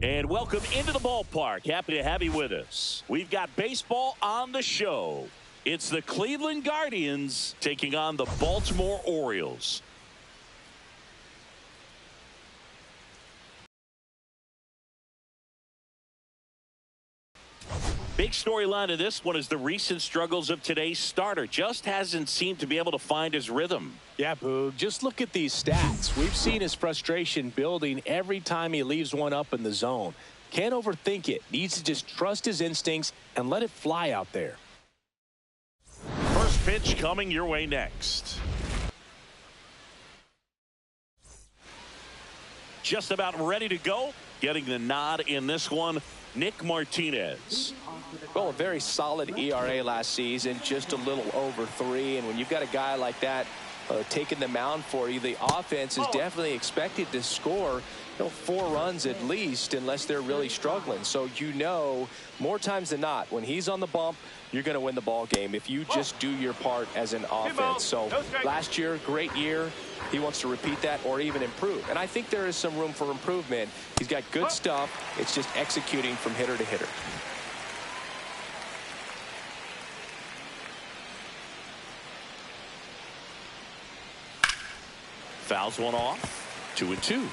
And welcome into the ballpark. Happy to have you with us. We've got baseball on the show. It's the Cleveland Guardians taking on the Baltimore Orioles. Big storyline of this one is the recent struggles of today's starter. Just hasn't seemed to be able to find his rhythm. Yeah, Boog, just look at these stats. We've seen his frustration building every time he leaves one up in the zone. Can't overthink it. Needs to just trust his instincts and let it fly out there. First pitch coming your way next. Just about ready to go. Getting the nod in this one, Nick Martinez. Well, a very solid ERA last season, just a little over 3. And when you've got a guy like that taking the mound for you, the offense is definitely expected to score 4 runs at least, unless they're really struggling. So more times than not, when he's on the bump, you're going to win the ball game if you just do your part as an offense. So last year, great year. He wants to repeat that or even improve. And I think there is some room for improvement. He's got good stuff. It's just executing from hitter to hitter. Fouls one off. 2-2.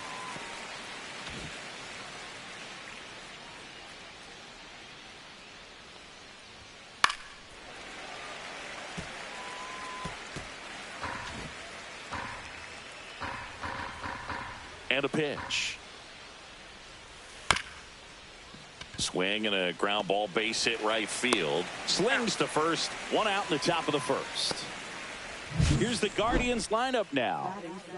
And a pitch. Swing and a ground ball, base hit right field. Slings to first. 1 out in the top of the first. Here's the Guardians lineup now.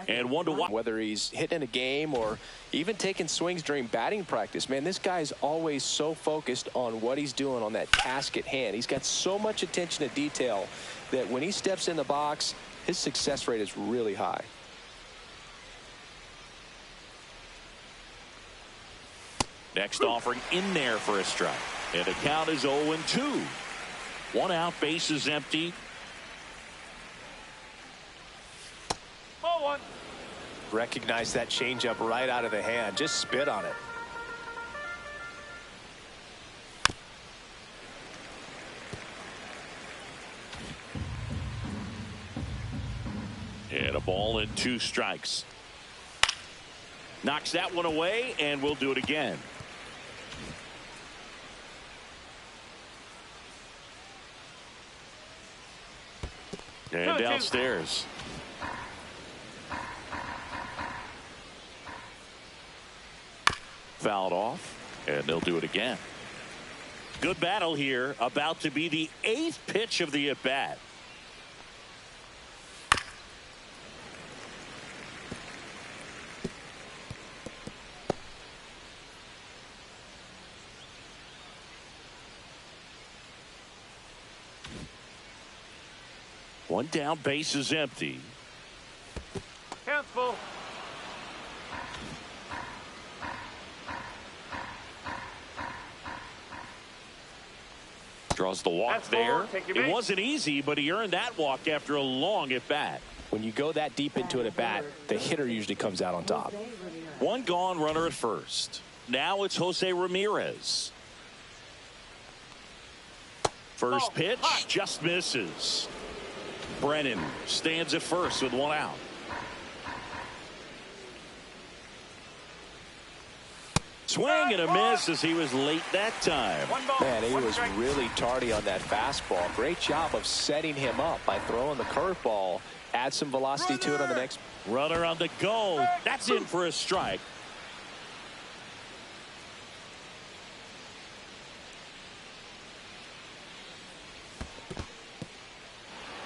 And 1-1. Whether he's hitting a game or even taking swings during batting practice, man, this guy's always so focused on what he's doing on that task at hand. He's got so much attention to detail that when he steps in the box, his success rate is really high. Next offering in there for a strike. And the count is 0-2. 1 out, bases empty. Recognize that changeup right out of the hand. Just spit on it. And a ball and 2 strikes. Knocks that one away, and we'll do it again. And downstairs. Fouled off, and they'll do it again. Good battle here. About to be the 8th pitch of the at-bat. One down, base is empty. Count's full. Draws the walk there. It wasn't easy, but he earned that walk after a long at bat. When you go that deep into an at bat, the hitter usually comes out on top. 1 gone, runner at first. Now it's Jose Ramirez. First pitch just misses. Brennan stands at first with 1 out. Swing and a miss as he was late that time. Man, he was really tardy on that fastball. Great job of setting him up by throwing the curveball. Add some velocity to it on the next. Runner on the go. That's in for a strike.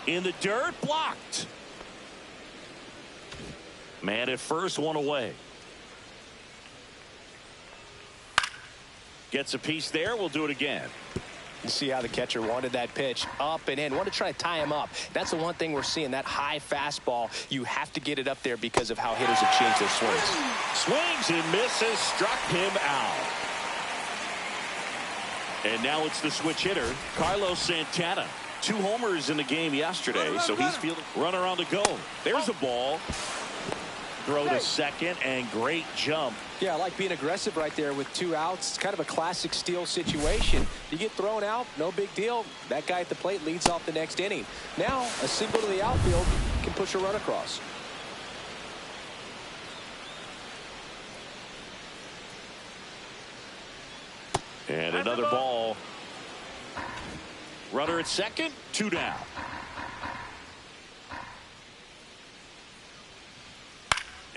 In the dirt, blocked. Man at first, 1 away. Gets a piece there. We'll do it again. You see how the catcher wanted that pitch up and in. Want to try to tie him up. That's the one thing we're seeing. That high fastball. You have to get it up there because of how hitters have changed their swings. Swings and misses. Struck him out. And now it's the switch hitter, Carlos Santana. 2 homers in the game yesterday, so he's feeling. Runner on the go. There's a ball. throw to second, and great jump. Yeah, I like being aggressive right there with 2 outs. It's kind of a classic steal situation. You get thrown out, no big deal. That guy at the plate leads off the next inning. Now, a single to the outfield can push a run across. And another ball. Runner at second, 2 down.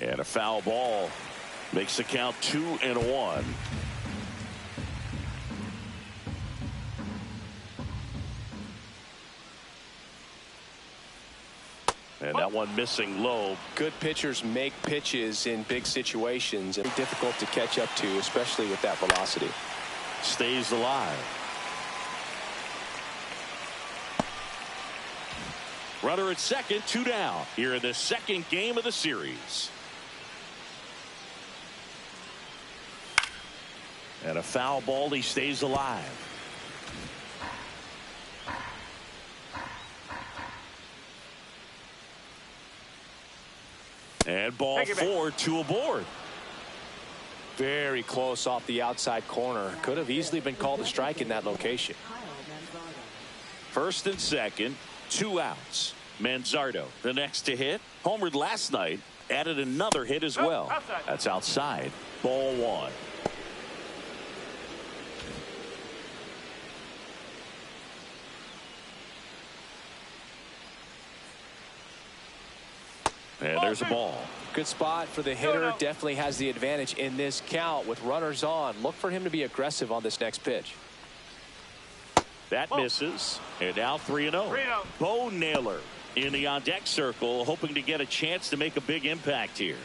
And a foul ball makes the count 2-1. And that one missing low. Good pitchers make pitches in big situations, and difficult to catch up to, especially with that velocity. Stays alive. Runner at second, 2 down. Here in the second game of the series. And a foul ball. He stays alive. And ball 4, 2 aboard. Very close off the outside corner. Could have easily been called a strike in that location. First and second, 2 outs. Manzardo, the next to hit. Homered last night. Added another hit as well. That's outside. Ball 1. And there's a ball. Good spot for the hitter. Definitely has the advantage in this count with runners on. Look for him to be aggressive on this next pitch. That misses. And now 3-0. Bo Naylor in the on deck circle, hoping to get a chance to make a big impact here.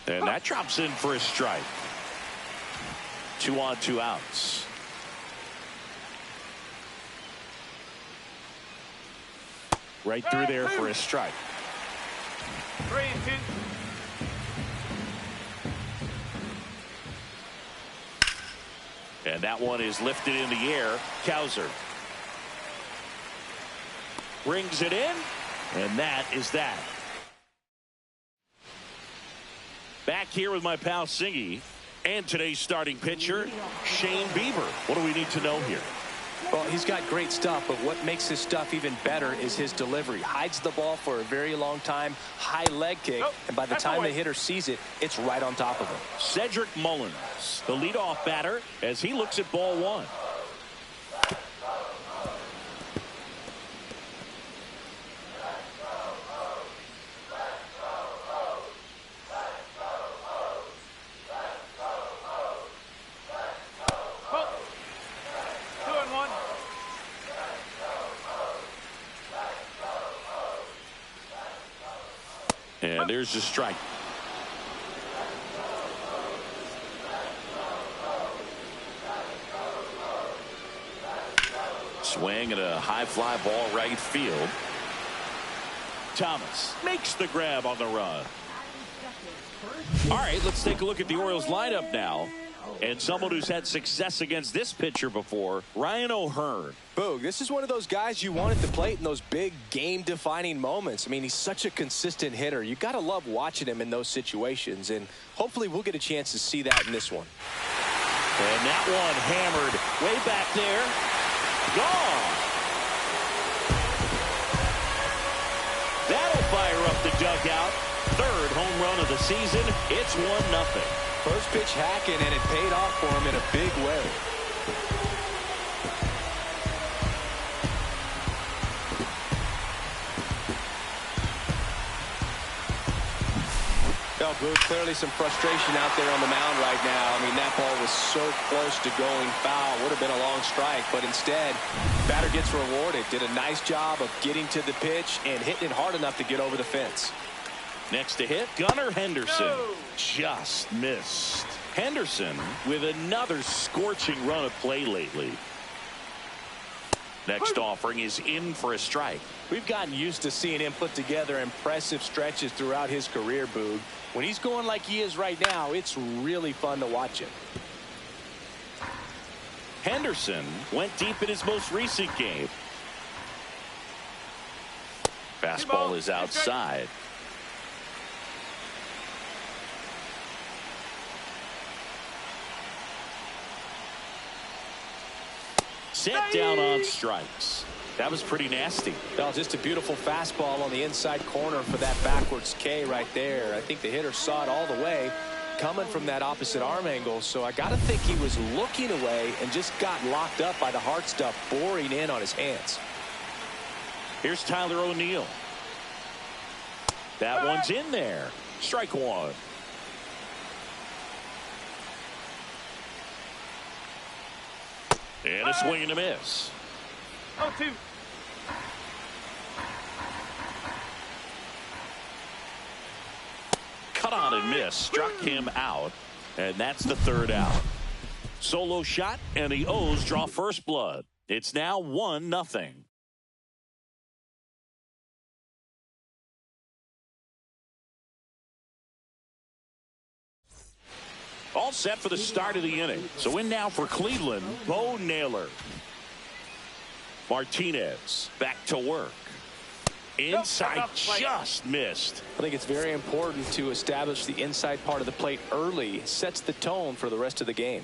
And that drops in for a strike. 2 on, 2 outs. Right through there for a strike. 3-2. And that one is lifted in the air. Cowser brings it in, and that is that. Back here with my pal Singy and today's starting pitcher, Shane Bieber. What do we need to know here? Well, he's got great stuff, but what makes his stuff even better is his delivery. Hides the ball for a very long time, high leg kick, and by the time the hitter sees it, it's right on top of him. Cedric Mullins, the leadoff batter, as he looks at ball 1. And there's the strike. Swing and a high fly ball right field. Thomas makes the grab on the run. All right, let's take a look at the Orioles lineup now. And someone who's had success against this pitcher before, Ryan O'Hearn. Boog, this is one of those guys you want at the plate in those big game-defining moments. I mean, he's such a consistent hitter. You got to love watching him in those situations, and hopefully we'll get a chance to see that in this one. And that one hammered way back there. Gone. That'll fire up the dugout. Third home run of the season. It's 1-0. First pitch hacking, and it paid off for him in a big way. Well, Boog, clearly some frustration out there on the mound right now. I mean, that ball was so close to going foul. Would have been a long strike, but instead, batter gets rewarded. Did a nice job of getting to the pitch and hitting it hard enough to get over the fence. Next to hit, Gunnar Henderson. Just missed. Henderson with another scorching run of play lately. Next offering is in for a strike. We've gotten used to seeing him put together impressive stretches throughout his career, Boog. When he's going like he is right now, it's really fun to watch him. Henderson went deep in his most recent game. Fastball is outside. Set down on strikes. That was pretty nasty. Well, just a beautiful fastball on the inside corner for that backwards K right there. I think the hitter saw it all the way coming from that opposite arm angle. So I got to think he was looking away and just got locked up by the hard stuff boring in on his hands. Here's Tyler O'Neill. That one's in there. Strike one. And a swing and a miss. 0-2. Cut on and miss. Struck him out. And that's the third out. Solo shot, and the O's draw first blood. It's now 1-0. All set for the start of the inning. So in now for Cleveland, Bo Naylor. Martinez back to work. Inside just missed. I think it's very important to establish the inside part of the plate early. Sets the tone for the rest of the game.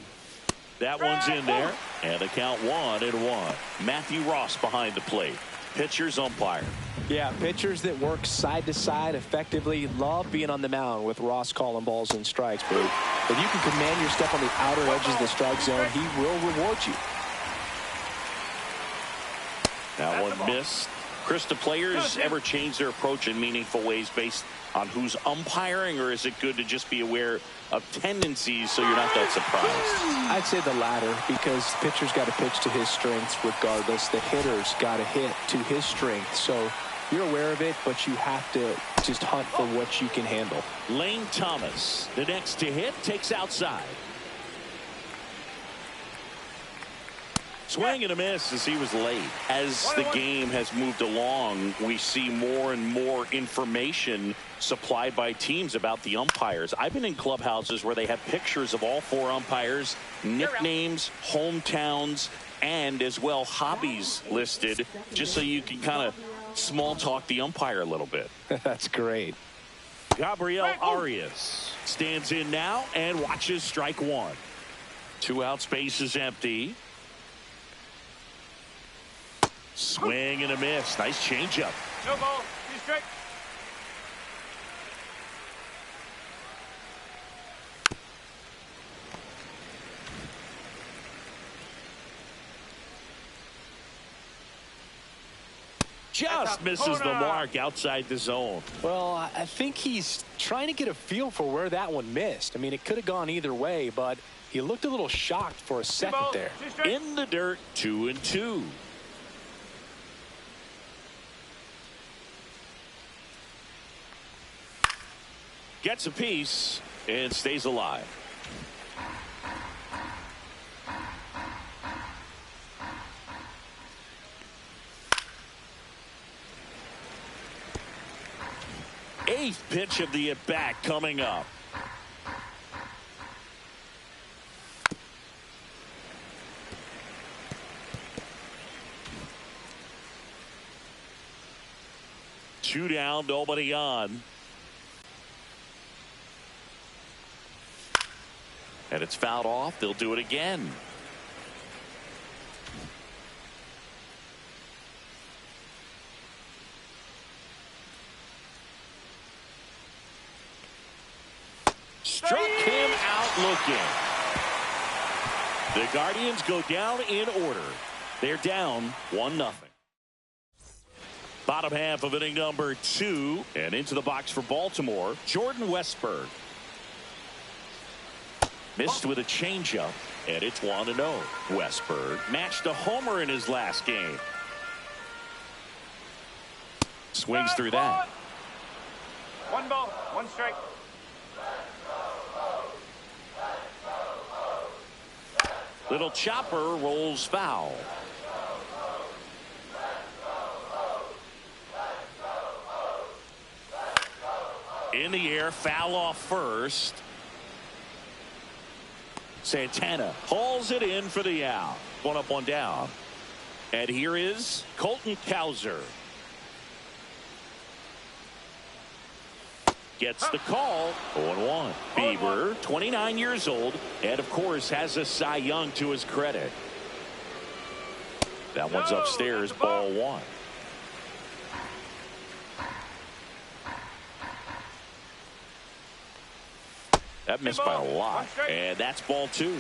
That one's in there, and the count 1-1. Matthew Ross behind the plate. Pitcher's umpire. Yeah, pitchers that work side to side effectively love being on the mound with Ross calling balls and strikes. But if you can command your step on the outer edges of the strike zone, he will reward you. That one missed. Chris, do players ever change their approach in meaningful ways based on who's umpiring, or is it good to just be aware of tendencies so you're not that surprised? I'd say the latter, because pitcher's got to pitch to his strengths regardless. The hitter's got to hit to his strength. So you're aware of it, but you have to just hunt for what you can handle. Lane Thomas, the next to hit, takes outside. Swing and a miss as he was late. As the game has moved along, we see more and more information supplied by teams about the umpires. I've been in clubhouses where they have pictures of all four umpires, nicknames, hometowns, and as well hobbies listed, just so you can kind of small talk the umpire a little bit. That's great. Gabriel Arias stands in now and watches strike one. 2 outs, base is empty. Swing and a miss. Nice changeup. No ball. 2 strikes. Just misses the mark outside the zone. Well, I think he's trying to get a feel for where that one missed. I mean, it could have gone either way, but he looked a little shocked for a second there. In the dirt, 2-2. Gets a piece and stays alive. Eighth pitch of the at-bat coming up. Two down, nobody on. And it's fouled off. They'll do it again. Struck him out looking. The Guardians go down in order. They're down 1-0. Bottom half of inning number 2. And into the box for Baltimore, Jordan Westburg. Missed with a changeup, and it's 1-0. Westburg matched a homer in his last game. Swings through that. 1 ball, 1 strike. Little chopper rolls foul. In the air, foul off first. Santana hauls it in for the out. 1 up, 1 down. And here is Colton Cowser. Gets the call. 0-1. Bieber, 29 years old, and of course has a Cy Young to his credit. That one's upstairs, ball one. That missed by a lot, and that's ball two.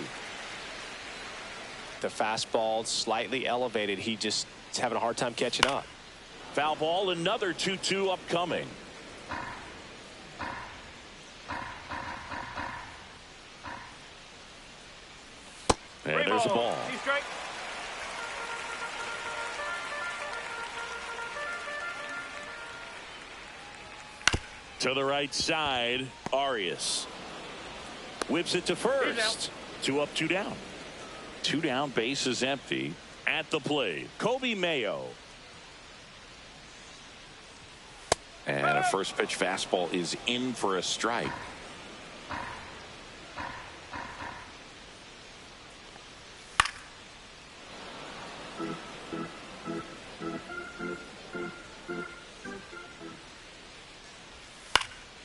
The fastball slightly elevated. He just is having a hard time catching up. Foul ball, another 2-2 upcoming. And there's a ball. To the right side, Orioles whips it to first. 2 up, 2 down. 2 down, base is empty. At the plate, Kobe Mayo. And a first pitch fastball is in for a strike.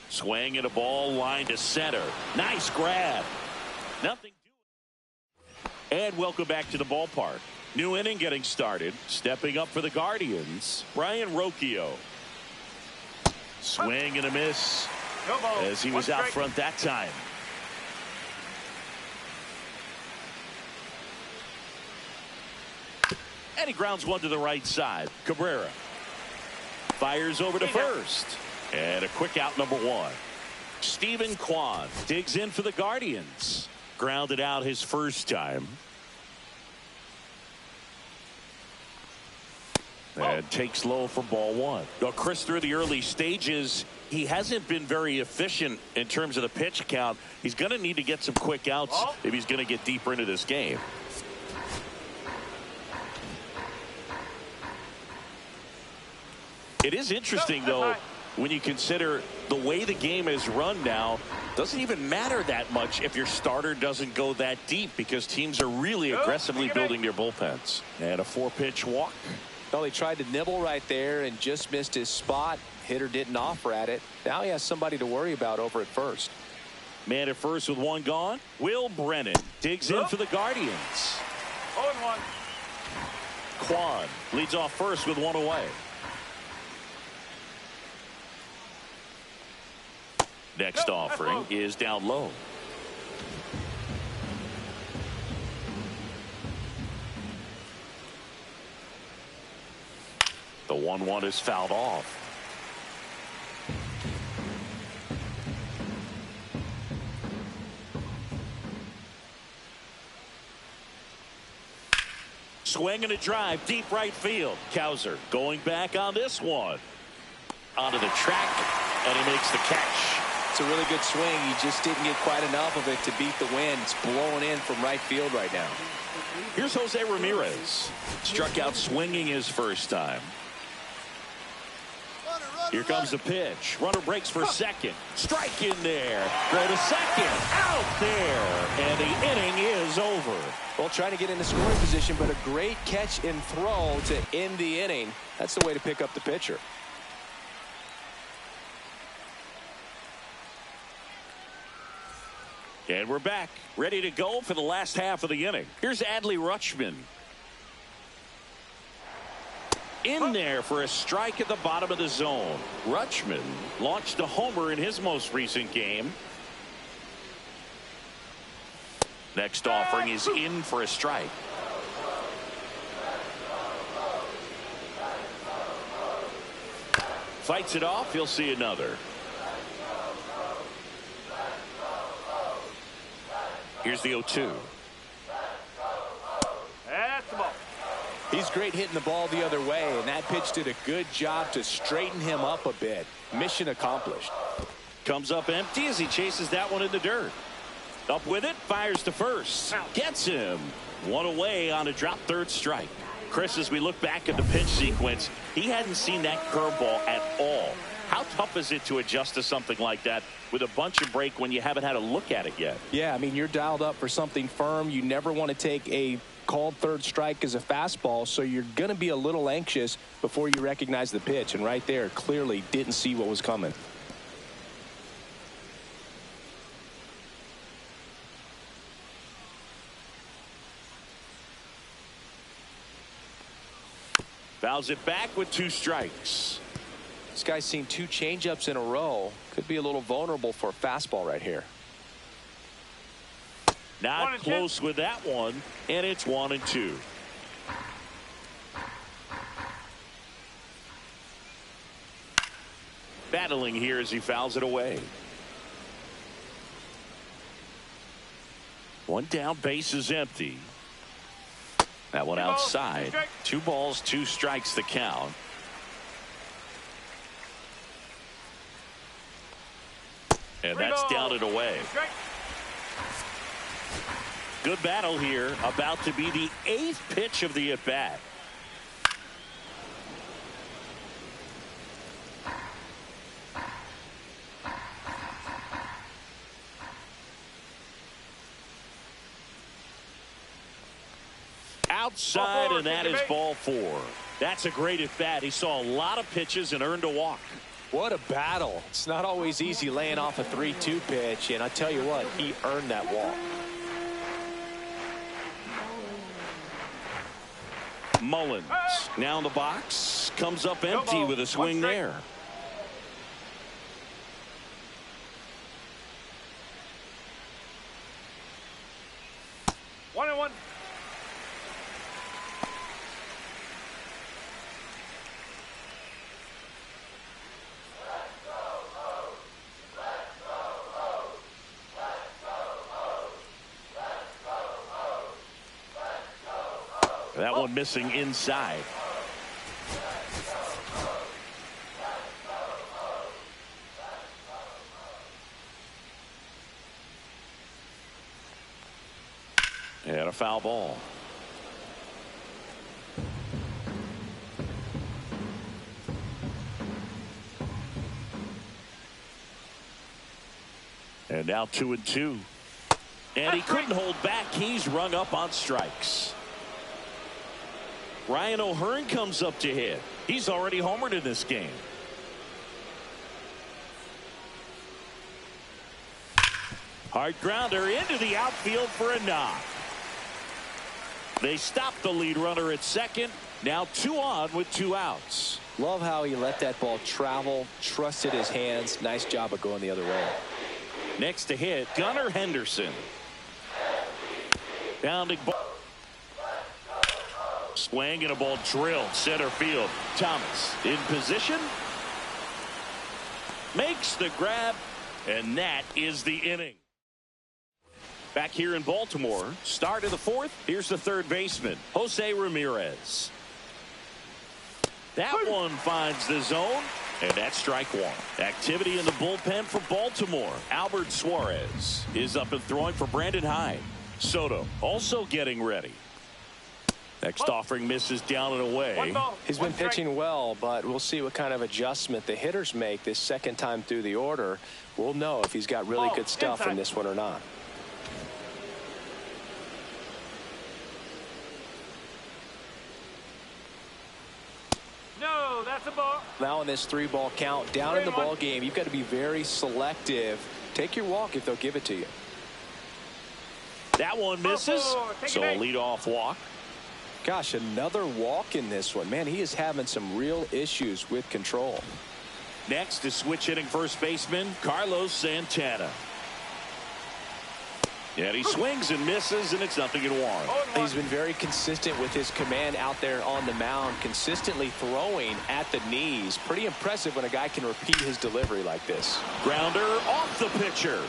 Swing and a ball line to center. Nice grab. Nothing doing. And welcome back to the ballpark. New inning getting started. Stepping up for the Guardians, Brian Rocchio. Swing and a miss as he was out front that time. And he grounds one to the right side. Cabrera fires over to first. And a quick out, number one. Stephen Kwan digs in for the Guardians. Grounded out his first time. And takes low for ball one. Now, Chris, through the early stages, he hasn't been very efficient in terms of the pitch count. He's going to need to get some quick outs if he's going to get deeper into this game. It is interesting, though, when you consider the way the game is run now. Doesn't even matter that much if your starter doesn't go that deep, because teams are really aggressively building their bullpens. And a 4-pitch walk. Well, he tried to nibble right there and just missed his spot. Hitter didn't offer at it. Now he has somebody to worry about over at first. Man at first with one gone. Will Brennan digs in for the Guardians. 0-1. Kwan leads off first with one away. Next offering is down low. The 1-1 is fouled off. Swing and a drive, deep right field. Cowser going back on this one. Onto the track, and he makes the catch. It's a really good swing. He just didn't get quite enough of it to beat the wind. It's blowing in from right field right now. Here's Jose Ramirez. Struck out swinging his first time. Here comes the pitch. Runner breaks for second. Strike in there. Go to second. Out there. And the inning is over. Well, trying to get into scoring position, but a great catch and throw to end the inning. That's the way to pick up the pitcher. And we're back, ready to go for the last half of the inning. Here's Adley Rutschman. In there for a strike at the bottom of the zone. Rutschman launched a homer in his most recent game. Next offering is in for a strike. Fights it off. He'll see another. Here's the 0-2. That's the ball. He's great hitting the ball the other way, and that pitch did a good job to straighten him up a bit. Mission accomplished. Comes up empty as he chases that one in the dirt. Up with it, fires to first. Gets him. One away on a drop third strike. Chris, as we look back at the pitch sequence, he hadn't seen that curveball at all. How tough is it to adjust to something like that with a bunch of break when you haven't had a look at it yet? Yeah, I mean, you're dialed up for something firm. You never want to take a called third strike as a fastball, so you're going to be a little anxious before you recognize the pitch. And right there, clearly didn't see what was coming. Fouls it back with 2 strikes. This guy's seen 2 changeups in a row. Could be a little vulnerable for a fastball right here. Not close with that one, and it's 1-2. Battling here as he fouls it away. 1 down, base is empty. That one outside. 2 balls, 2 strikes the count. And that's down and away. Good battle here. About to be the 8th pitch of the at-bat. Outside, and that is ball 4. That's a great at-bat. He saw a lot of pitches and earned a walk. What a battle. It's not always easy laying off a 3-2 pitch, and I tell you what, he earned that walk. Mullins now in the box, comes up empty with a swing there. One and one. That one missing inside. And a foul ball. And now 2-2. And he couldn't hold back. He's rung up on strikes. Ryan O'Hearn comes up to hit. He's already homered in this game. Hard grounder into the outfield for a knock. They stop the lead runner at second. Now 2 on with 2 outs. Love how he let that ball travel, trusted his hands. Nice job of going the other way. Next to hit, Gunnar Henderson. Bounding ball. Swing and a ball drilled center field. Thomas in position. Makes the grab, and that is the inning. Back here in Baltimore, start of the 4th. Here's the 3rd baseman, Jose Ramirez. That one finds the zone, and that's strike 1. Activity in the bullpen for Baltimore. Albert Suarez is up and throwing for Brandon Hyde. Soto also getting ready. Next offering misses down and away. He's been pitching well, but we'll see what kind of adjustment the hitters make this second time through the order. We'll know if he's got really good stuff in this one or not. No, that's a ball. Now in this 3-ball count, down in the ball game, you've got to be very selective. Take your walk if they'll give it to you. That one misses, so a leadoff walk. Gosh, another walk in this one. Man, he is having some real issues with control. Next is switch hitting first baseman Carlos Santana. And he swings and misses, and it's 0-1. He's been very consistent with his command out there on the mound, consistently throwing at the knees. Pretty impressive when a guy can repeat his delivery like this. Grounder off the pitcher.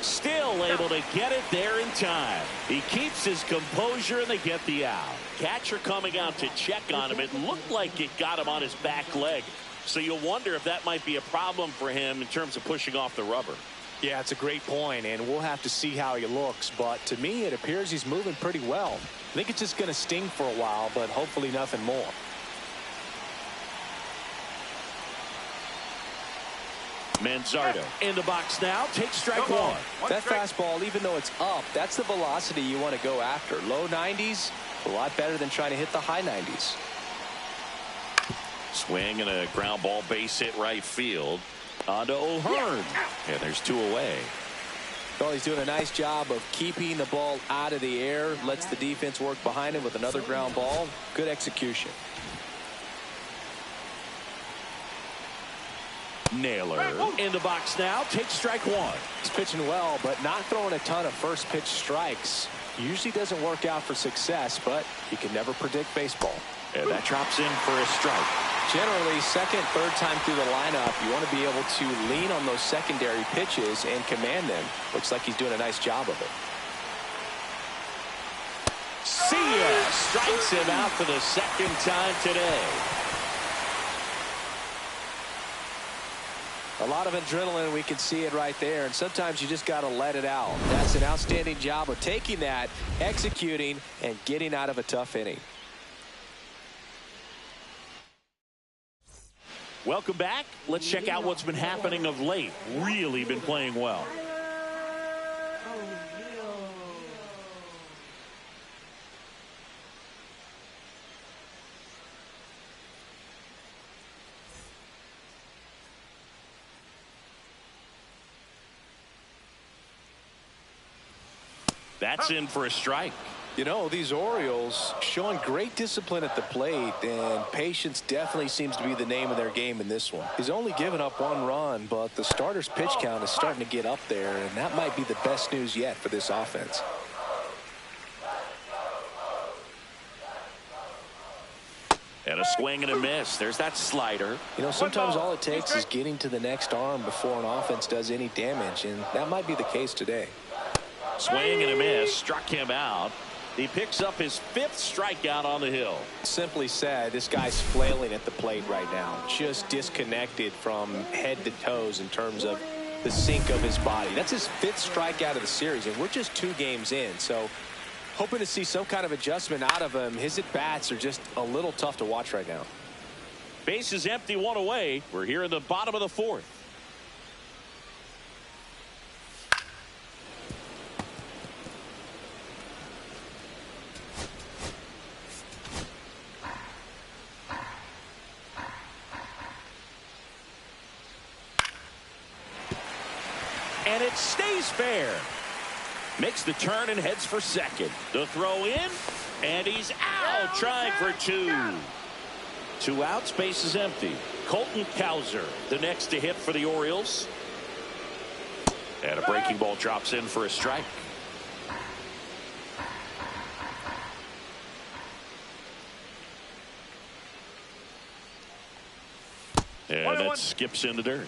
Still able to get it there in time. He keeps his composure, and they get the out. Catcher coming out to check on him. It looked like it got him on his back leg. So you'll wonder if that might be a problem for him in terms of pushing off the rubber. Yeah, it's a great point, and we'll have to see how he looks. But to me, it appears he's moving pretty well. I think it's just going to sting for a while, but hopefully nothing more. Manzardo in the box now. Takes strike 1. That fastball, even though it's up, that's the velocity you want to go after. Low 90s, a lot better than trying to hit the high 90s. Swing and a ground ball base hit right field. On to O'Hearn. And there's 2 away. Well, he's doing a nice job of keeping the ball out of the air. Lets the defense work behind him with another ground ball. Good execution. Naylor in the box now. Takes strike one. He's pitching well, but not throwing a ton of first pitch strikes. Usually doesn't work out for success, but you can never predict baseball. And that drops in for a strike. Generally, second, third time through the lineup, you want to be able to lean on those secondary pitches and command them. Looks like he's doing a nice job of it. See ya! Strikes him out for the second time today. A lot of adrenaline, we can see it right there, and sometimes you just got to let it out. That's an outstanding job of taking that, executing, and getting out of a tough inning. Welcome back. Let's check out what's been happening of late. Really been playing well. That's in for a strike. You know, these Orioles showing great discipline at the plate, and patience definitely seems to be the name of their game in this one. He's only given up one run, but the starter's pitch count is starting to get up there, and that might be the best news yet for this offense. And a swing and a miss. There's that slider. You know, sometimes all it takes is getting to the next arm before an offense does any damage, and that might be the case today. Swing and a miss. Struck him out. He picks up his 5th strikeout on the hill. Simply said, this guy's flailing at the plate right now. Just disconnected from head to toes in terms of the sink of his body. That's his 5th strikeout of the series, and we're just 2 games in. So hoping to see some kind of adjustment out of him. His at-bats are just a little tough to watch right now. Base is empty, 1 away. We're here in the bottom of the 4th. And it stays fair. Makes the turn and heads for second. The throw in, and he's out, trying for 2. 2 outs, base is empty. Colton Cowser, the next to hit for the Orioles. And a breaking ball drops in for a strike. And that skips in the dirt.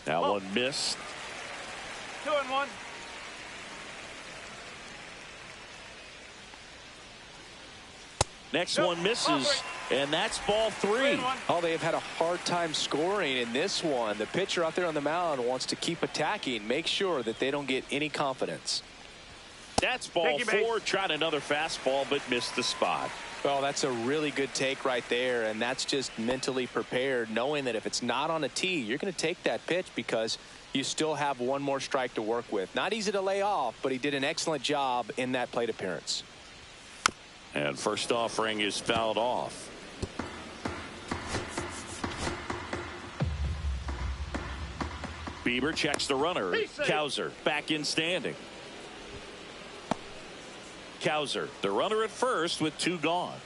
Now one missed. 2-1. Next one misses, and that's ball 3. Oh, they have had a hard time scoring in this one. The pitcher out there on the mound wants to keep attacking, make sure that they don't get any confidence. That's ball 4. Tried another fastball, but missed the spot. Well, that's a really good take right there, and that's just mentally prepared, knowing that if it's not on a tee, you're going to take that pitch because you still have one more strike to work with. Not easy to lay off, but he did an excellent job in that plate appearance. And first offering is fouled off. Bieber checks the runner. Cowser back in standing. Cowser, the runner at first with 2 gone.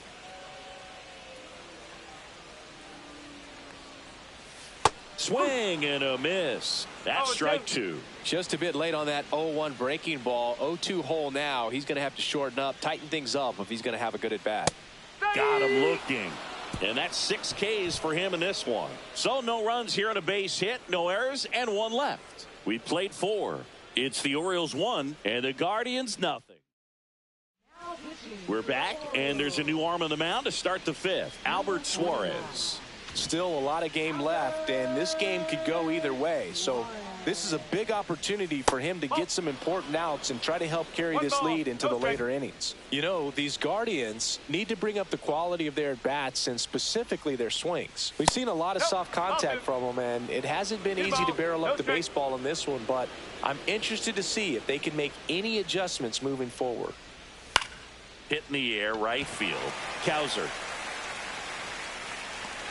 Swing and a miss. That's strike 2. Just a bit late on that 0-1 breaking ball. 0-2 hole now. He's going to have to shorten up, tighten things up if he's going to have a good at bat. Got him looking. And that's 6 Ks for him in this one. So no runs here on a base hit, no errors, and 1 left. We played 4. It's the Orioles 1 and the Guardians nothing. We're back, and there's a new arm on the mound to start the 5th. Albert Suarez. Still a lot of game left, and this game could go either way. So this is a big opportunity for him to get some important outs and try to help carry this lead into the later innings. You know, these Guardians need to bring up the quality of their at-bats and specifically their swings. We've seen a lot of soft contact from them, and it hasn't been easy to barrel up the baseball in this one, but I'm interested to see if they can make any adjustments moving forward. Hit in the air, right field. Cowser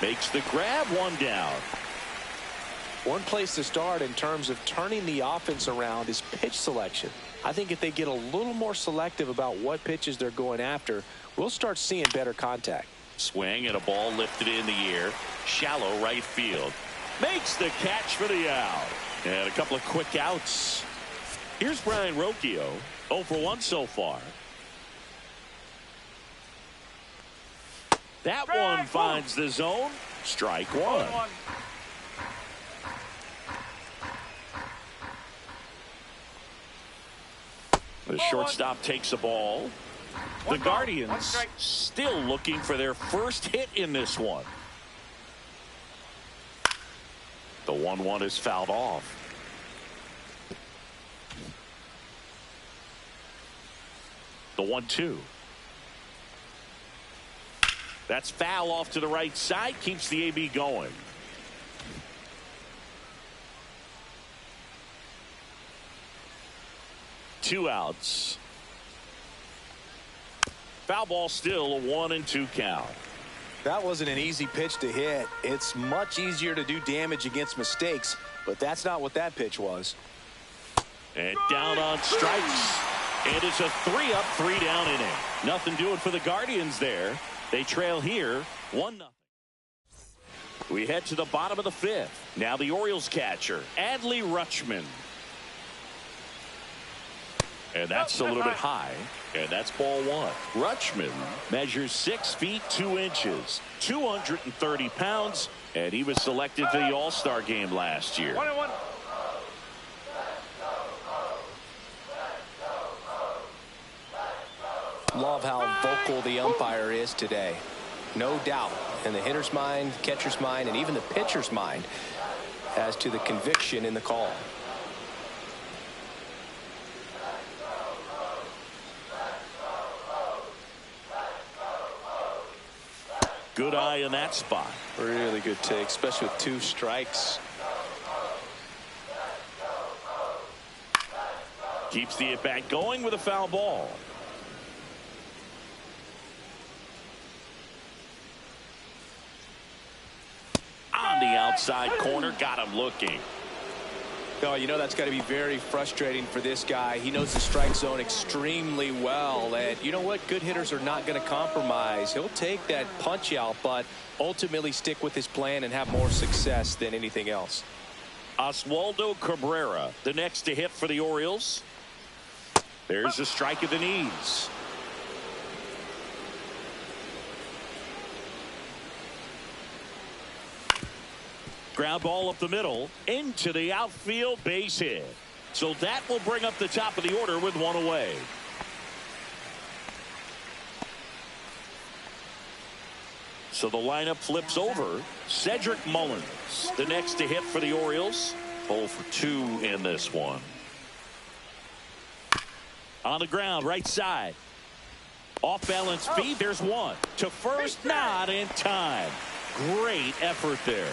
makes the grab, 1 down. One place to start in terms of turning the offense around is pitch selection. I think if they get a little more selective about what pitches they're going after, we'll start seeing better contact. Swing and a ball lifted in the air. Shallow right field. Makes the catch for the out. And a couple of quick outs. Here's Brian Rocchio. 0 for 1 so far. That one finds the zone. Strike one. The shortstop takes the ball. The Guardians still looking for their first hit in this one. The 1-1 is fouled off. The 1-2. That's foul off to the right side. Keeps the AB going. Two outs. Foul ball still, a 1-2 count. That wasn't an easy pitch to hit. It's much easier to do damage against mistakes, but that's not what that pitch was. And down on strikes. And it's a 3-up, 3-down inning. Nothing doing for the Guardians there. They trail here 1-0. We head to the bottom of the fifth. Now the Orioles catcher, Adley Rutschman. And that's a little bit high. And that's ball one. Rutschman measures 6 feet 2 inches, 230 pounds, and he was selected for the All-Star game last year. 1-1. Love how vocal the umpire is today. No doubt in the hitter's mind, catcher's mind, and even the pitcher's mind as to the conviction in the call. Good eye in that spot. Really good take, especially with 2 strikes. Keeps the at-bat going with a foul ball. On the outside corner, got him looking. Oh, you know that's got to be very frustrating for this guy. He knows the strike zone extremely well, and you know what? Good hitters are not going to compromise. He'll take that punch out, but ultimately stick with his plan and have more success than anything else. Oswaldo Cabrera, the next to hit for the Orioles. There's a strike at the knees. Ground ball up the middle into the outfield, base hit. So that will bring up the top of the order with 1 away. So the lineup flips over. Cedric Mullins, the next to hit for the Orioles. 0 for 2 in this one. On the ground, right side. Off balance feet. There's one. To first, not in time. Great effort there.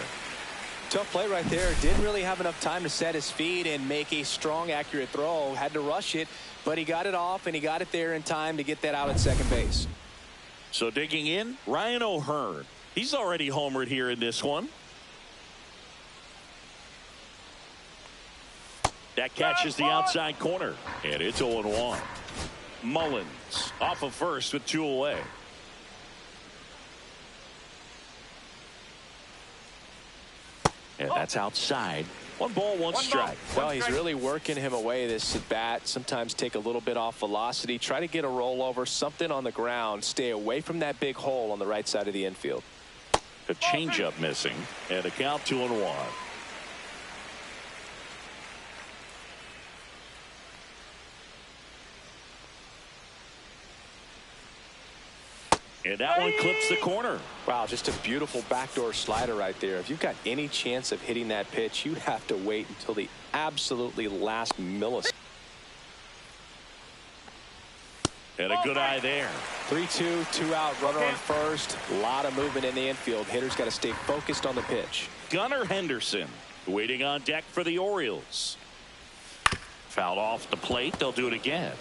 Tough play right there. Didn't really have enough time to set his feet and make a strong, accurate throw. Had to rush it, but he got it off, and he got it there in time to get that out at second base. So digging in, Ryan O'Hearn. He's already homered here in this one. That catches the outside corner, and it's 0-1. Mullins off of first with 2 away. And that's outside. 1 ball, 1 strike. Well, he's really working him away this at bat. Sometimes take a little bit off velocity. Try to get a rollover, something on the ground. Stay away from that big hole on the right side of the infield. A changeup missing, and a count 2-1. And that one clips the corner. Wow, just a beautiful backdoor slider right there. If you've got any chance of hitting that pitch, you have to wait until the absolutely last millisecond. And a good eye there. 3-2, 2 out, runner on first. A lot of movement in the infield. Hitters got to stay focused on the pitch. Gunnar Henderson waiting on deck for the Orioles. Fouled off the plate. They'll do it again.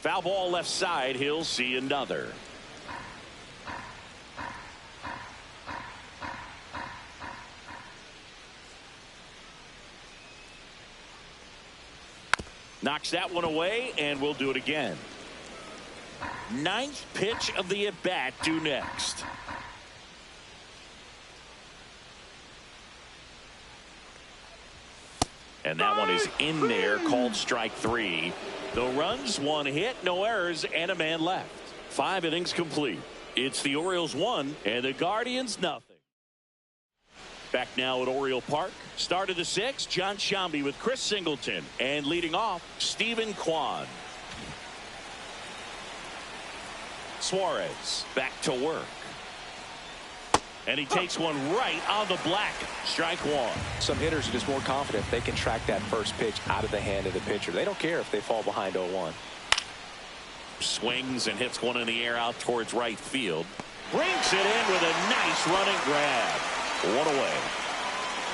Foul ball left side. He'll see another. Knocks that one away, and we'll do it again. Ninth pitch of the at-bat due next. And that one is in there, called strike 3. No runs, 1 hit, no errors, and a man left. 5 innings complete. It's the Orioles 1 and the Guardians nothing. Back now at Oriole Park. Start of the 6th, John Shambi with Chris Singleton. And leading off, Stephen Kwan. Suarez back to work. And he takes one right on the black. Strike 1. Some hitters are just more confident if they can track that first pitch out of the hand of the pitcher. They don't care if they fall behind 0-1. Swings and hits one in the air out towards right field. Brings it in with a nice running grab. 1 away.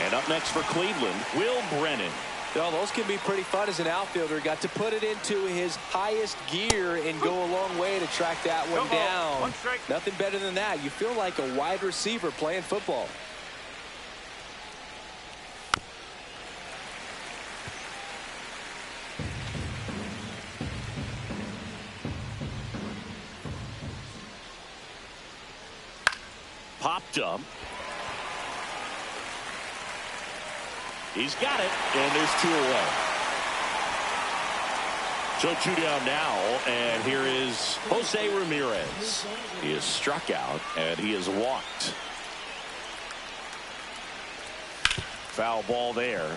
And up next for Cleveland, Will Brennan. Well, those can be pretty fun as an outfielder. Got to put it into his highest gear and go a long way to track that one down. Nothing better than that. You feel like a wide receiver playing football. Popped up. He's got it, and there's 2 away. So 2 down now, and here is Jose Ramirez. He is struck out, and he is walked. Foul ball there.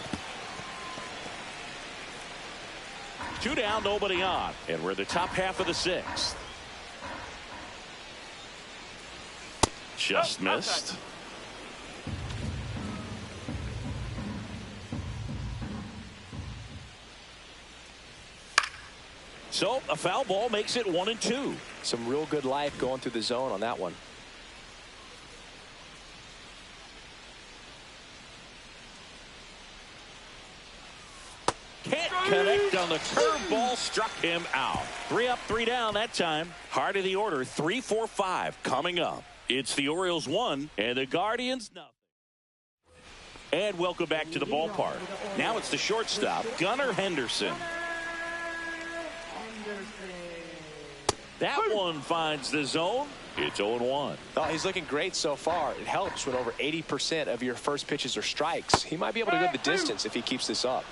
2 down, nobody on, and we're the top half of the 6th. Just missed. So a foul ball makes it 1-2. Some real good life going through the zone on that one. Can't connect on the curveball, struck him out. 3 up, 3 down that time. Heart of the order, 3, 4, 5 coming up. It's the Orioles 1 and the Guardians nothing. And welcome back to the ballpark. Now it's the shortstop, Gunnar Henderson. That one finds the zone. It's 0-1. Oh, he's looking great so far. It helps when over 80% of your first pitches are strikes. He might be able to go the distance if he keeps this up.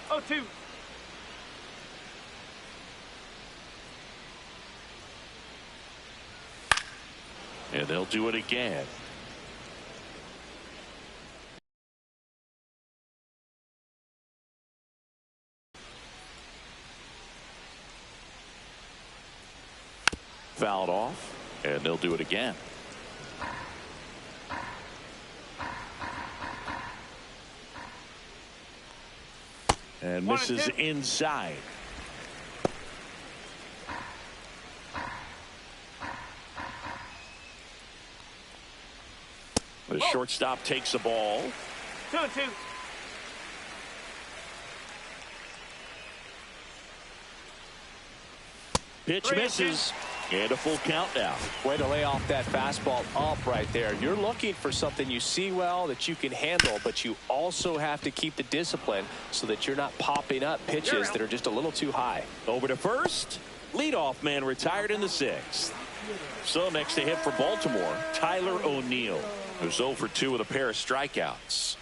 0-2. And they'll do it again. Fouled off, and they'll do it again. And misses inside. The shortstop takes the ball. 2-2. Pitch misses. And a full count now. Way to lay off that fastball up right there. You're looking for something you see well that you can handle, but you also have to keep the discipline so that you're not popping up pitches that are just a little too high. Over to first. Leadoff man retired in the 6th. So next to hit for Baltimore, Tyler O'Neill, who's 0 for 2 with a pair of strikeouts.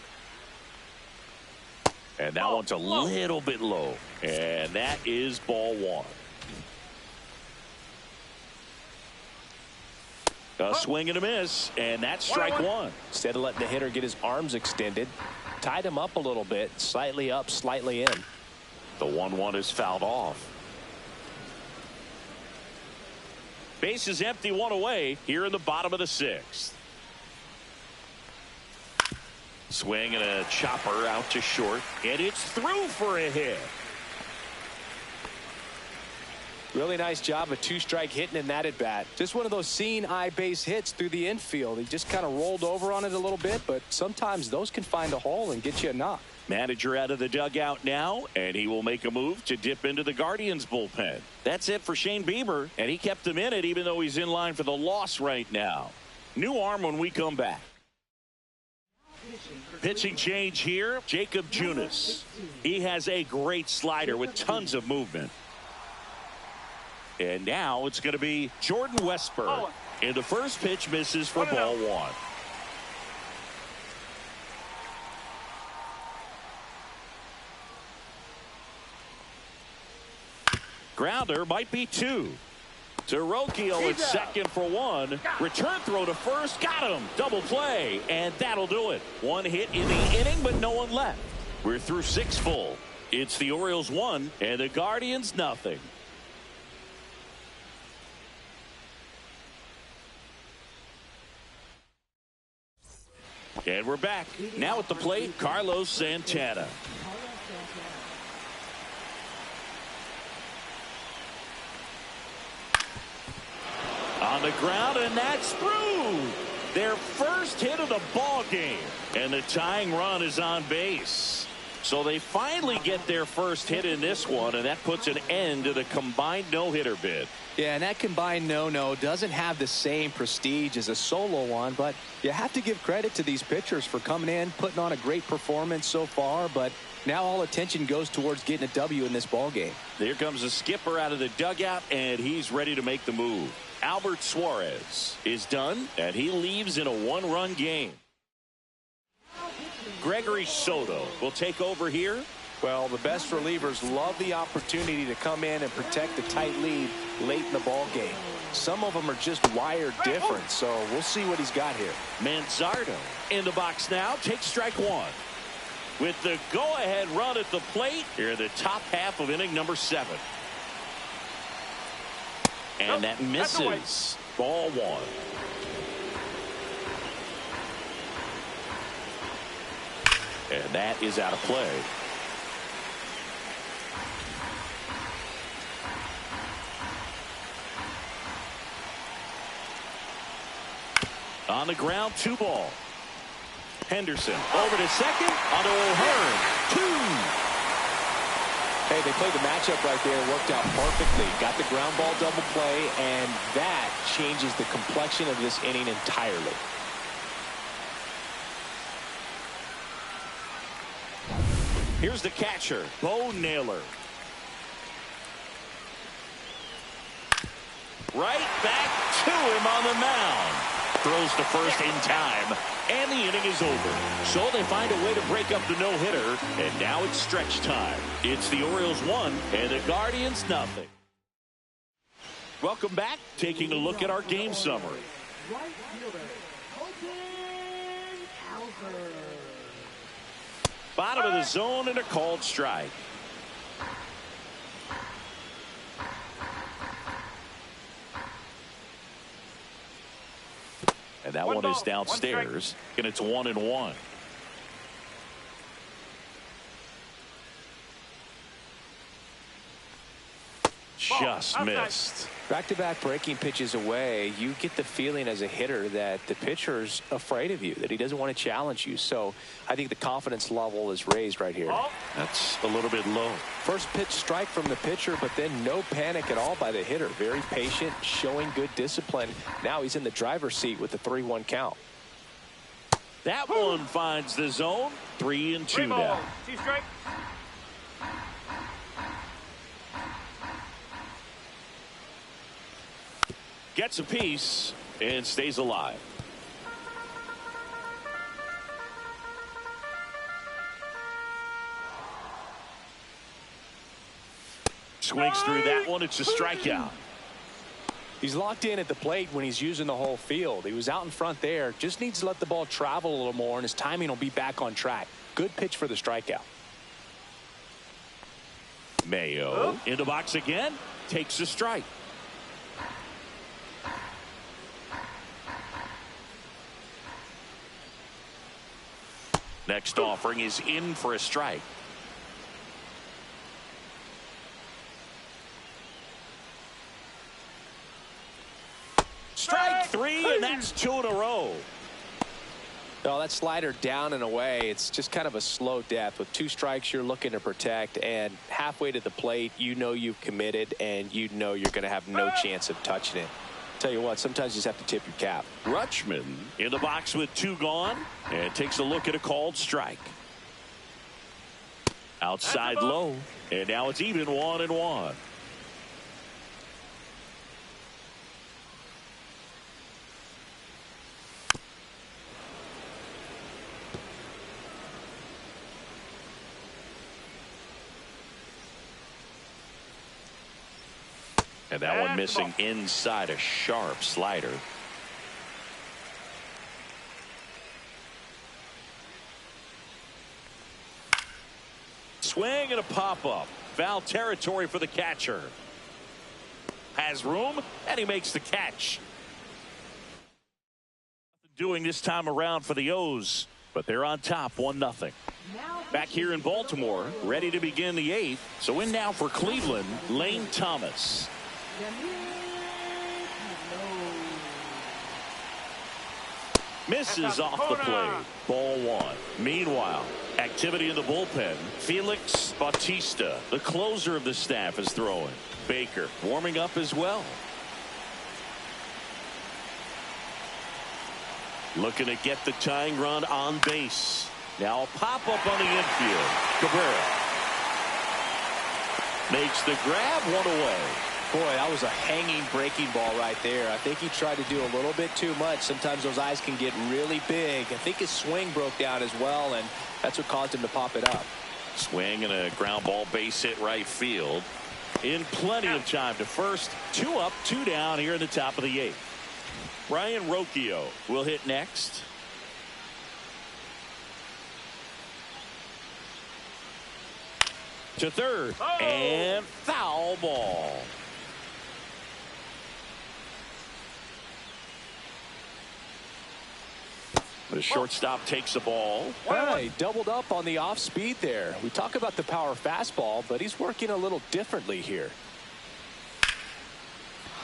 And that one's a little bit low. And that is ball 1. A swing and a miss, and that's strike 1. Instead of letting the hitter get his arms extended, tied him up a little bit, slightly up, slightly in. The 1-1 is fouled off. Base is empty, 1 away here in the bottom of the 6th. Swing and a chopper out to short, and it's through for a hit. Really nice job of 2-strike hitting in that at bat. Just one of those seeing eye base hits through the infield. He just kind of rolled over on it a little bit, but sometimes those can find a hole and get you a knock. Manager out of the dugout now, and he will make a move to dip into the Guardians bullpen. That's it for Shane Bieber, and he kept him in it even though he's in line for the loss right now. New arm when we come back. Pitching change here, Jacob Junis. He has a great slider with tons of movement. And now it's going to be Jordan Westburg. And the first pitch misses for ball one. Grounder might be two. Terokio at second for one. Return throw to first. Got him. Double play. And that'll do it. One hit in the inning, but no one left. We're through 6 full. It's the Orioles 1 and the Guardians nothing. And we're back. Now at the plate, Carlos Santana. On the ground, and that's through. Their first hit of the ball game, and the tying run is on base. So they finally get their first hit in this one, and that puts an end to the combined no-hitter bid. Yeah, and that combined no-no doesn't have the same prestige as a solo one, but you have to give credit to these pitchers for coming in, putting on a great performance so far, but now all attention goes towards getting a W in this ball game. Here comes the skipper out of the dugout, and he's ready to make the move. Albert Suarez is done, and he leaves in a 1-run game. Gregory Soto will take over here. Well, the best relievers love the opportunity to come in and protect a tight lead late in the ball game. Some of them are just wired different, so we'll see what he's got here. Manzardo in the box now, takes strike one. With the go-ahead run at the plate, here in the top half of inning number 7. And that misses. Ball one. And that is out of play. On the ground, 2 ball. Henderson over to second. Onto O'Hearn. 2. Hey, they played the matchup right there. Worked out perfectly. Got the ground ball double play, and that changes the complexion of this inning entirely. Here's the catcher, Bo Naylor. Right back to him on the mound. Throws to first in time, and the inning is over. So they find a way to break up the no-hitter, and now it's stretch time. It's the Orioles 1 and the Guardians nothing. Welcome back. Taking a look at our game summary. Bottom of the zone and a called strike. And that one is downstairs, and it's 1-1. Just missed. Back-to-back breaking pitches away, you get the feeling as a hitter that the pitcher's afraid of you, that he doesn't want to challenge you. So I think the confidence level is raised right here. That's a little bit low. First pitch strike from the pitcher, but then no panic at all by the hitter. Very patient, showing good discipline. Now he's in the driver's seat with the 3-1 count. That one finds the zone. 3-2 now. 2 strikes. Gets a piece and stays alive. Swings through that one. It's a strikeout. He's locked in at the plate when he's using the whole field. He was out in front there. Just needs to let the ball travel a little more, and his timing will be back on track. Good pitch for the strikeout. Mayo in the box again. Takes a strike. Next offering is in for a strike. Strike 3, and that's 2 in a row. No, that slider down and away, it's just kind of a slow death. With 2 strikes, you're looking to protect, and halfway to the plate, you know you've committed, and you know you're going to have no chance of touching it. Tell you what, sometimes you just have to tip your cap. Rutschman in the box with 2 gone, and takes a look at a called strike. Outside low, and now it's even 1-1. And that one missing inside, a sharp slider. Swing and a pop-up. Foul territory for the catcher. Has room, and he makes the catch. Doing this time around for the O's, but they're on top 1-0. Back here in Baltimore, ready to begin the 8th. So in now for Cleveland, Lane Thomas. Misses off the plate. Ball 1. Meanwhile, activity in the bullpen. Felix Bautista, the closer of the staff, is throwing. Baker warming up as well. Looking to get the tying run on base. Now a pop-up on the infield. Cabrera makes the grab, 1 away. Boy, that was a hanging breaking ball right there. I think he tried to do a little bit too much. Sometimes those eyes can get really big. I think his swing broke down as well, and that's what caused him to pop it up. Swing and a ground ball base hit right field. In plenty of time to first. 2 up, 2 down here in the top of the 8th. Ryan Rocchio will hit next. To third. And foul ball. The shortstop takes the ball. He doubled up on the off speed there. We talk about the power fastball, but he's working a little differently here.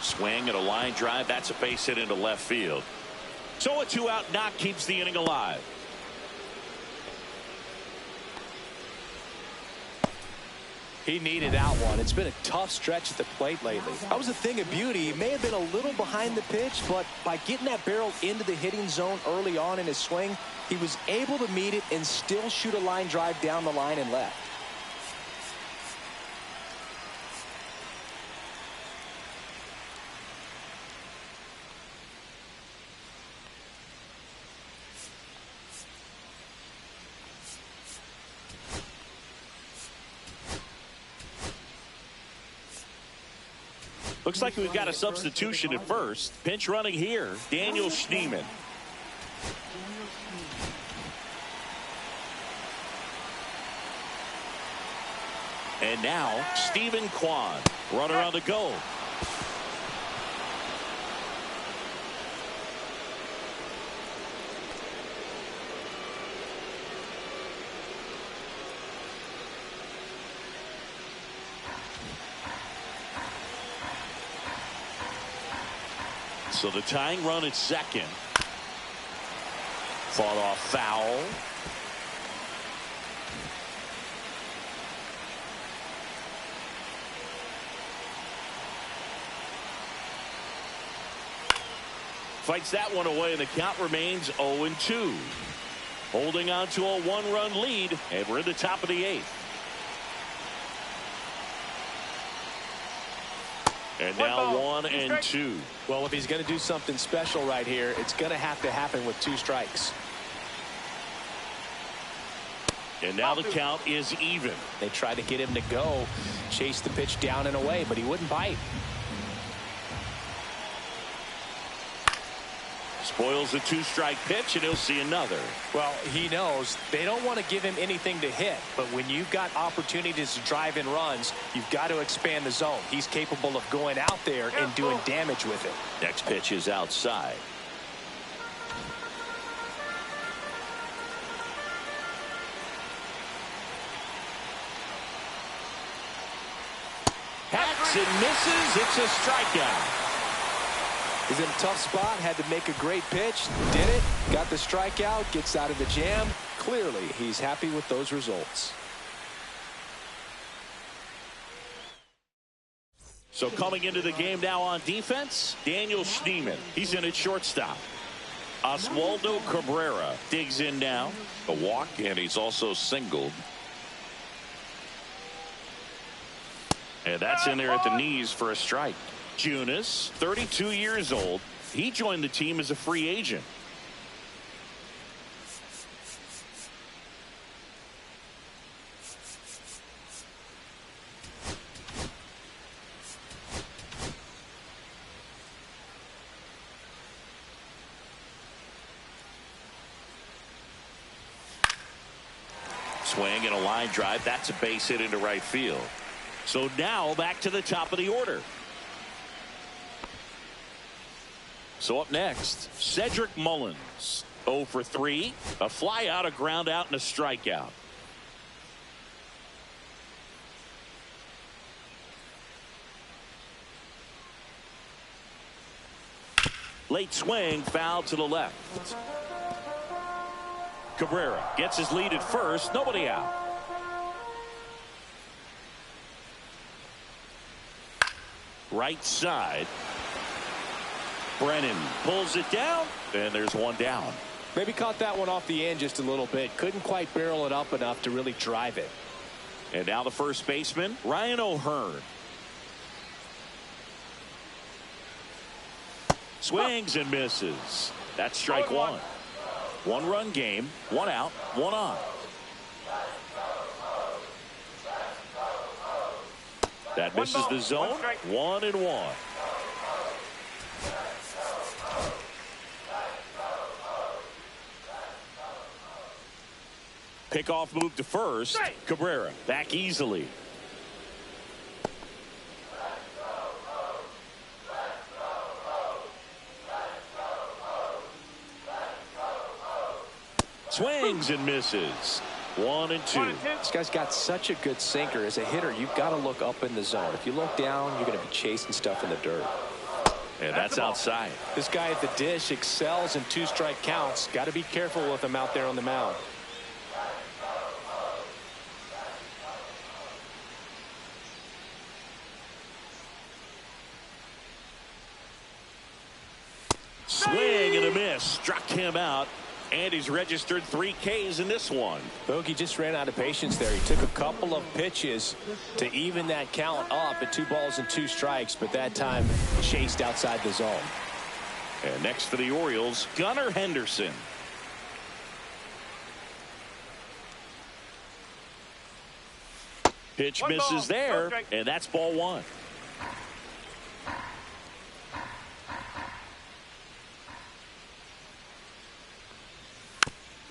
Swing and a line drive. That's a base hit into left field. So a 2-out knock keeps the inning alive. He needed that one. It's been a tough stretch at the plate lately. That was a thing of beauty. He may have been a little behind the pitch, but by getting that barrel into the hitting zone early on in his swing, he was able to meet it and still shoot a line drive down the line and left. Looks like we've got a substitution at first. Pinch running here, Daniel Schneemann. And now, Stephen Kwan, runner on the go. So the tying run at second. Fought off foul. Fights that one away, and the count remains 0-2. Holding on to a 1-run lead, and we're in the top of the 8th. And now 1-2. Well, if he's going to do something special right here, it's going to have to happen with 2 strikes. And now the count is even. They tried to get him to go, chase the pitch down and away, but he wouldn't bite. Spoils a 2-strike pitch, and he'll see another. Well, he knows they don't want to give him anything to hit, but when you've got opportunities to drive in runs, you've got to expand the zone. He's capable of going out there and doing damage with it. Next pitch is outside. Hacks and misses. It's a strikeout. He's in a tough spot, had to make a great pitch, did it, got the strikeout, gets out of the jam. Clearly, he's happy with those results. So coming into the game now on defense, Daniel Schneemann. He's in at shortstop. Oswaldo Cabrera digs in now. A walk, and he's also singled. And that's in there at the knees for a strike. Junis, 32 years old. He joined the team as a free agent. Swing and a line drive. That's a base hit into right field. So now back to the top of the order. So up next, Cedric Mullins. 0 for 3. A fly out, a ground out, and a strikeout. Late swing, foul to the left. Cabrera gets his lead at first. Nobody out. Right side. Brennan pulls it down, and there's one down. Maybe caught that one off the end just a little bit. Couldn't quite barrel it up enough to really drive it. And now the first baseman, Ryan O'Hearn. Swings and misses. That's strike one. 1-run game, 1 out, 1 on. That misses the zone. 1-1. Pickoff move to first. Cabrera back easily. Swings and misses. 1-2. This guy's got such a good sinker. As a hitter, you've got to look up in the zone. If you look down, you're going to be chasing stuff in the dirt. And that's outside. This guy at the dish excels in 2-strike counts. Got to be careful with him out there on the mound. Swing and a miss. Struck him out. And he's registered 3 Ks in this one. Bogey just ran out of patience there. He took a couple of pitches to even that count up at 2 balls and 2 strikes, but that time chased outside the zone. And next for the Orioles, Gunnar Henderson. Pitch misses there, and that's ball 1.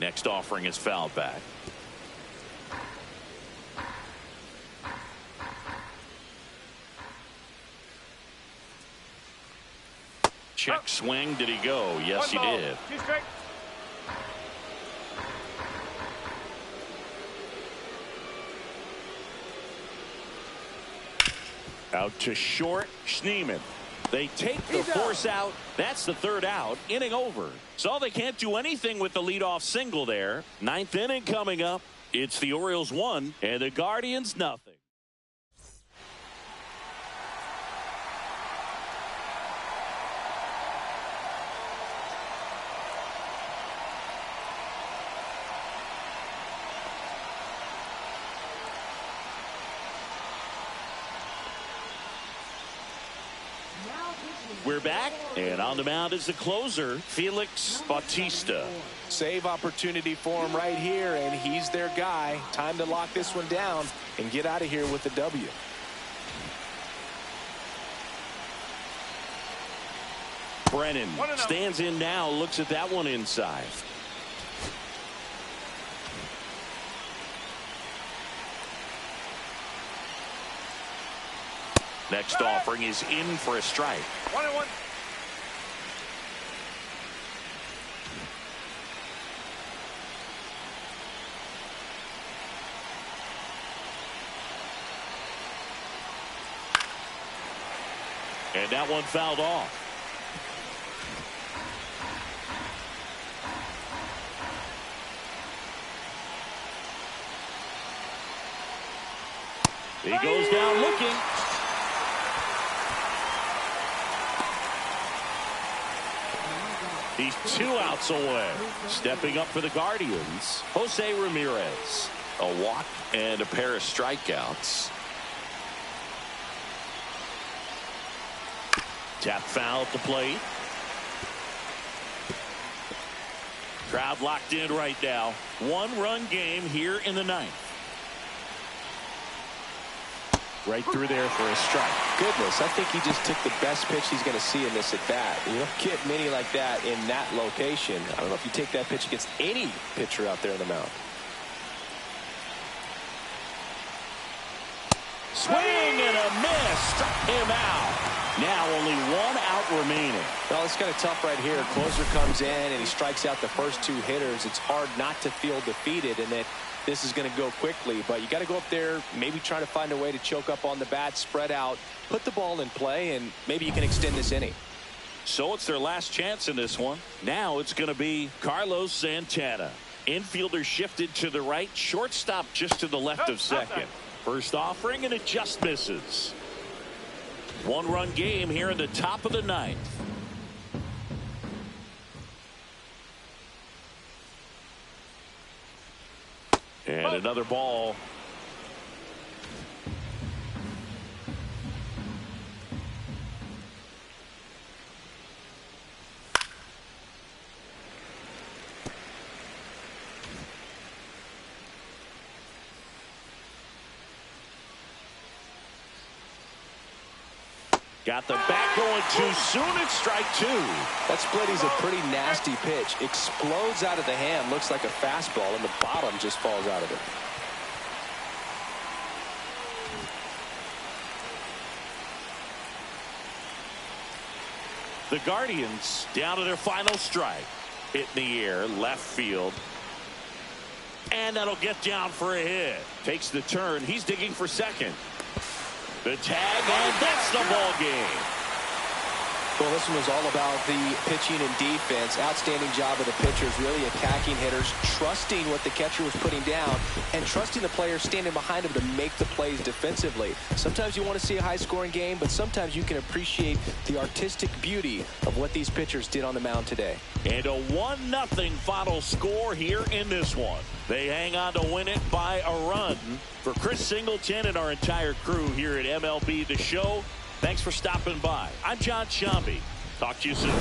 Next offering is fouled back. Check swing. Did he go? Yes, he did. Out to short. Schneemann. They take the force out. That's the 3rd out. Inning over. So they can't do anything with the leadoff single there. 9th inning coming up. It's the Orioles 1 and the Guardians nothing. We're back, and on the mound is the closer, Felix Bautista. Save opportunity for him right here, and he's their guy. Time to lock this one down and get out of here with the W. Brennan stands in now, looks at that one inside. Next offering is in for a strike. 1-1. And that one fouled off. He goes down looking. He's 2 outs away. Stepping up for the Guardians, Jose Ramirez. A walk and a pair of strikeouts. Tap foul at the plate. Crowd locked in right now. 1-run game here in the 9th. Right through there for a strike. Goodness, I think he just took the best pitch he's going to see in this at bat. You don't get many like that in that location. I don't know if you take that pitch against any pitcher out there on the mound. Swing and a miss. Struck him out. Now only 1 out remaining. Well, it's kind of tough right here. Closer comes in and he strikes out the first 2 hitters. It's hard not to feel defeated and that this is going to go quickly. But you got to go up there, maybe try to find a way to choke up on the bat, spread out, put the ball in play, and maybe you can extend this inning. So it's their last chance in this one. Now it's going to be Carlos Santana. Infielder shifted to the right. Shortstop just to the left of second. First offering, and it just misses. 1-run game here in the top of the 9th. And another ball. Got the bat going too soon. It's strike 2. That split is a pretty nasty pitch. Explodes out of the hand. Looks like a fastball, and the bottom just falls out of it. The Guardians down to their final strike. Hit in the air, left field. And that'll get down for a hit. Takes the turn. He's digging for second. The tag, and that's the ball game. Well, this one was all about the pitching and defense. Outstanding job of the pitchers, really attacking hitters, trusting what the catcher was putting down, and trusting the players standing behind him to make the plays defensively. Sometimes you want to see a high-scoring game, but sometimes you can appreciate the artistic beauty of what these pitchers did on the mound today. And a 1-0 final score here in this one. They hang on to win it by a run. For Chris Singleton and our entire crew here at MLB The Show, thanks for stopping by. I'm John Shambi. Talk to you soon.